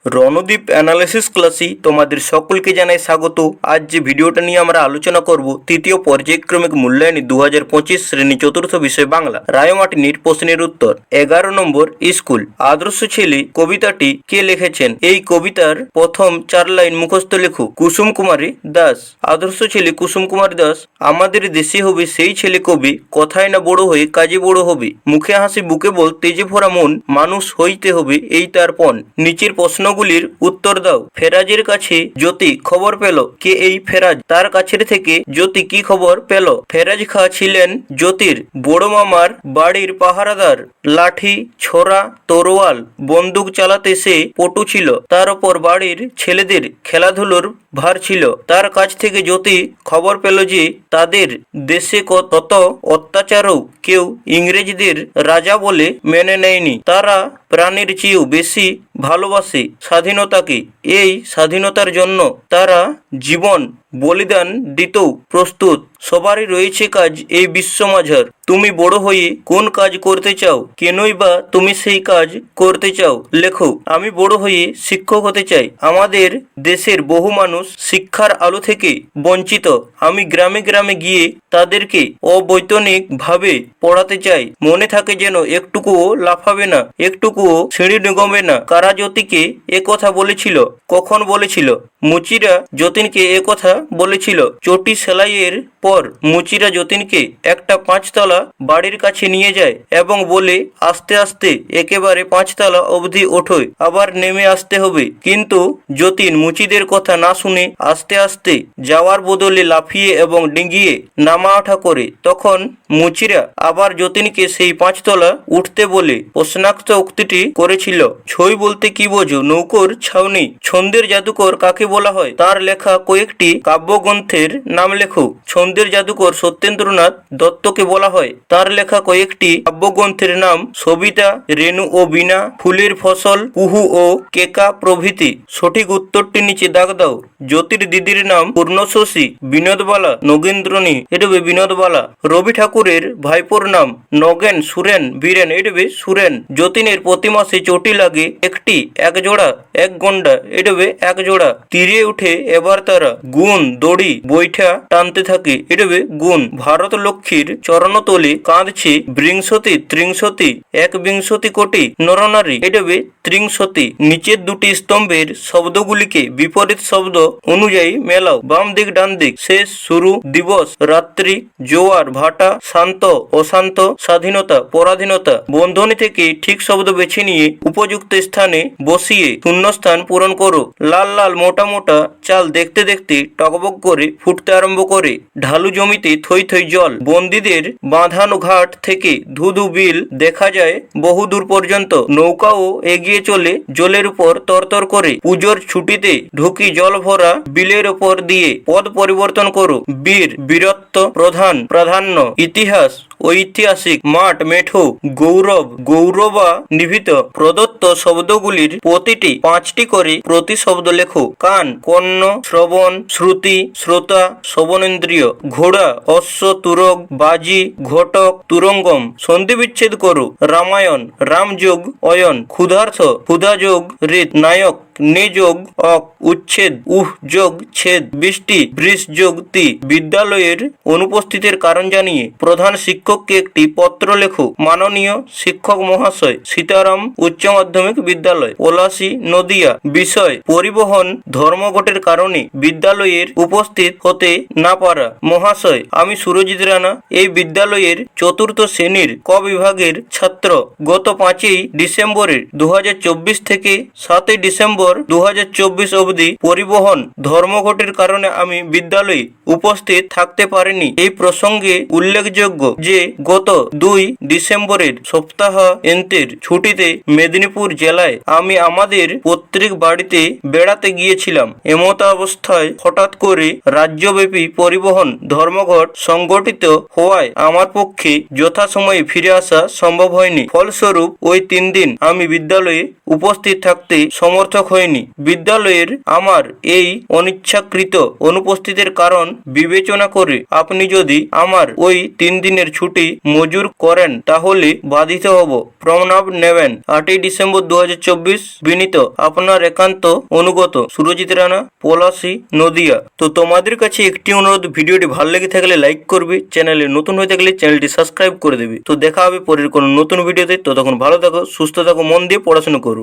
Randeep analysis ক্লাসে তোমাদের সকলকে জানাই স্বাগত। আজ যে ভিডিওটা নিয়ে আমরা আলোচনা করব তৃতীয় পর্যায়ক্রমিক মূল্যায়নে 2025 শ্রেণী চতুর্থ বিষয় বাংলা রায়মার্টিনের প্রশ্নের উত্তর। 11 নম্বর স্কুল আদর্শ ছেলে কবিতাটি কে লিখেছেন? এই কবিতার প্রথম 4 লাইন মুখস্থ লেখো। কুসুম কুমারী দাস। আদর্শ ছেলে কুসুম কুমারী দাস। আমাদের দেশে হবে সেই ছেলে কবি, কথায় না বড় হয়ে কাজে বড় হবে। মুখে হাসি বুকে বল, তেজে ভরা মন, মানুষ হইতে হবে এই তার পণ। নিচের প্রশ্নগুলির উত্তর দাও। ফেরাজের কাছে জ্যোতি খবর পেল। কে এই ফেরাজ? তার কাছের থেকে জ্যোতি কি খবর পেল? ফেরাজ খাঁ ছিলেন জ্যোতির বড় মামার বাড়ির পাহারাদার। লাঠি ছোরা তরোয়াল বন্দুক চালাতে সে পটু ছিল। তার ওপর বাড়ির ছেলেদের খেলাধুলোর ভার ছিল। তার কাছ থেকে জ্যোতি খবর পেল যে তাদের দেশে তত অত্যাচারও কেউ ইংরেজদের রাজা বলে মেনে নেয়নি। তারা প্রাণের চেয়েও বেশি ভালোবাসে স্বাধীনতাকে। এই স্বাধীনতার জন্য তারা জীবন বলিদান দিতেও প্রস্তুত। সবারই রয়েছে কাজ এই বিশ্বমাঝার। তুমি বড় হয়ে কোন কাজ করতে চাও? কেনই বা তুমি সেই কাজ করতে চাও? লেখো। আমি বড় হয়ে শিক্ষক হতে চাই। আমাদের দেশের বহু মানুষ শিক্ষার আলো থেকে বঞ্চিত। আমি গ্রামে গ্রামে গিয়ে তাদেরকে অবৈতনিক ভাবে পড়াতে চাই। মনে থাকে যেন একটুকুও লাফাবে না, একটুকুও সিঁড়ি নিগমবে না। কারা জ্যোতিকে এ কথা বলেছিল? কখন বলেছিল? মুচিরা যতীনকে এ কথা বলেছিল। চটি সেলাইয়ের পর মুচিরা যতীনকে একটা 5 তলা বাড়ির কাছে নিয়ে যায় এবং বলে, আস্তে আস্তে একেবারে 5 তলা অবধি ওঠোয়, আবার নেমে আসতে হবে। কিন্তু যতীন মুচিদের কথা না শুনে আস্তে আস্তে যাওয়ার বদলে লাফিয়ে এবং ডিঙিয়ে নামা ওঠা করে। তখন মুচিরা আবার যতীনকে সেই 5 তলা উঠতে বলে প্রশ্নার্থ উক্তিটি করেছিল। ছই বলতে কি বোঝো? নৌকোর ছাউনি। ছন্দের জাদুকর কাকে বলা হয়? তার লেখা কয়েকটি কাব্যগ্রন্থের নাম লেখো। ছন্দের জাদুকর সত্যেন্দ্রনাথ দত্তকে বলা হয়। তার লেখা কয়েকটি কাব্যগ্রন্থের নাম সবিতা, রেণু ও বীণা, ফুলের ফসল, কুহু ও কেকা প্রভৃতি। সঠিক উত্তরটি নিচে দাগ দাও। জ্যোতির দিদির নাম পূর্ণশশী, বিনোদবালা নগেন্দ্রনী, এটবে বিনোদবালা। রবি ঠাকুরের ভাইপোর নাম নগেন, সুরেন, বীরেন, এটবে সুরেন। যতীনের প্রতি মাসে চটি লাগে একটি, এক জোড়া, এক গন্ডা, এটবে এক জোড়া। তীরে উঠে এবার তারা গুণ দড়ি বৈঠা টানতে থাকে, এটবে গুণ। ভারত লক্ষ্মীর চরণতলে কাঁদছে বিংশতি ত্রিংশতি, 1 কোটি নরনারী, এটবে ত্রিংশতি। নিচের দুটি স্তম্ভের শব্দগুলিকে বিপরীত শব্দ অনুযায়ী মেলাও। বাম দিক ডান দিক। শেষ, শুরু, দিবস, রাত্রি, জোয়ার, ভাটা, শান্ত, অশান্ত, স্বাধীনতা, পরাধীনতা। বন্ধনী থেকে ঠিক শব্দ বেছে নিয়ে উপযুক্ত স্থানে বসিয়ে শূন্যস্থান পূরণ করো। লাল লাল মোটা মোটা চাল দেখতে দেখতে টকবক করে ফুটতে আরম্ভ করে। ঢালু জমিতে থই থই জল। বন্দীদের বাঁধানো ঘাট থেকে ধুধু বিল দেখা যায় বহু দূর পর্যন্ত। নৌকাও এগিয়ে চলে জলের উপর তরতর করে। পুজোর ছুটিতে ঢুকি জল ভরা বিলের উপর দিয়ে। পদ পরিবর্তন করো। বীর, বীরত্ব, প্রধান, প্রাধান্য, ইতিহাস, ঐতিহাসিক, মাঠ, মেঠো, গৌরব, গৌরবা, নিভৃত। প্রদত্ত শব্দগুলির প্রতিটি 5টি করে প্রতিশব্দ লেখো। কান, কর্ণ, শ্রবণ, শ্রুতি, শ্রোতা, শ্রবণেন্দ্রিয়। ঘোড়া, অশ্ব, তুরগ, বাজি, ঘটক, তুরঙ্গম। সন্ধি বিচ্ছেদ করো। রামায়ণ, রাম যোগ অয়ন। ক্ষুধার্থ, ক্ষুধা যোগ ঋত। নায়ক, নে যোগ অক। উচ্ছেদ, উহ যোগ ছেদ। বৃষ্টি, বৃষ যোগ তি। বিদ্যালয়ের অনুপস্থিতির কারণ জানিয়ে প্রধান শিক্ষককে একটি পত্র লেখো। মাননীয় শিক্ষক মহাশয়, সীতারাম উচ্চ মাধ্যমিক বিদ্যালয়, পলাশী, নদিয়া। বিষয়, পরিবহন ধর্মঘটের কারণে বিদ্যালয়ের উপস্থিত হতে না পারা। মহাশয়, আমি সুরজিৎ রানা, এই বিদ্যালয়ের 4র্থ শ্রেণীর ক বিভাগের ছাত্র। গত 5ই ডিসেম্বরের 2024 থেকে 7ই ডিসেম্বর 2024 অবধি পরিবহন ধর্মঘটের কারণে আমি বিদ্যালয়ে উপস্থিত থাকতে পারিনি। এই প্রসঙ্গে উল্লেখযোগ্য যে গত 2 ডিসেম্বরের সপ্তাহ এন্তের ছুটিতে মেদিনীপুর জেলায় আমি আমাদের পৈতৃক বাড়িতে বেড়াতে গিয়েছিলাম। এমতাবস্থায় হঠাৎ করে রাজ্যব্যাপী পরিবহন ধর্মঘট সংগঠিত হওয়ায় আমার পক্ষে যথাসময়ে ফিরে আসা সম্ভব হয়নি। ফলস্বরূপ ওই 3 দিন আমি বিদ্যালয়ে উপস্থিত থাকতে সমর্থক হইনি। বিদ্যালয়ের আমার এই অনিচ্ছাকৃত অনুপস্থিতির কারণ বিবেচনা করে আপনি যদি আমার ওই 3 দিনের ছুটি মঞ্জুর করেন তাহলে বাধিত হব। প্রণব নেবেন। 8ই ডিসেম্বর 2024। বিনীত আপনার একান্ত অনুগত সুরজিৎ রানা, পলাশী, নদিয়া। তো তোমাদের কাছে একটি অনুরোধ, ভিডিওটি ভালো লেগে থাকলে লাইক করবে, চ্যানেলে নতুন হয়ে থাকলে চ্যানেলটি সাবস্ক্রাইব করে দেবে। তো দেখা হবে পরের কোনো নতুন ভিডিওতে। ততক্ষণ ভালো থাকো, সুস্থ থাকো, মন দিয়ে পড়াশোনা করো।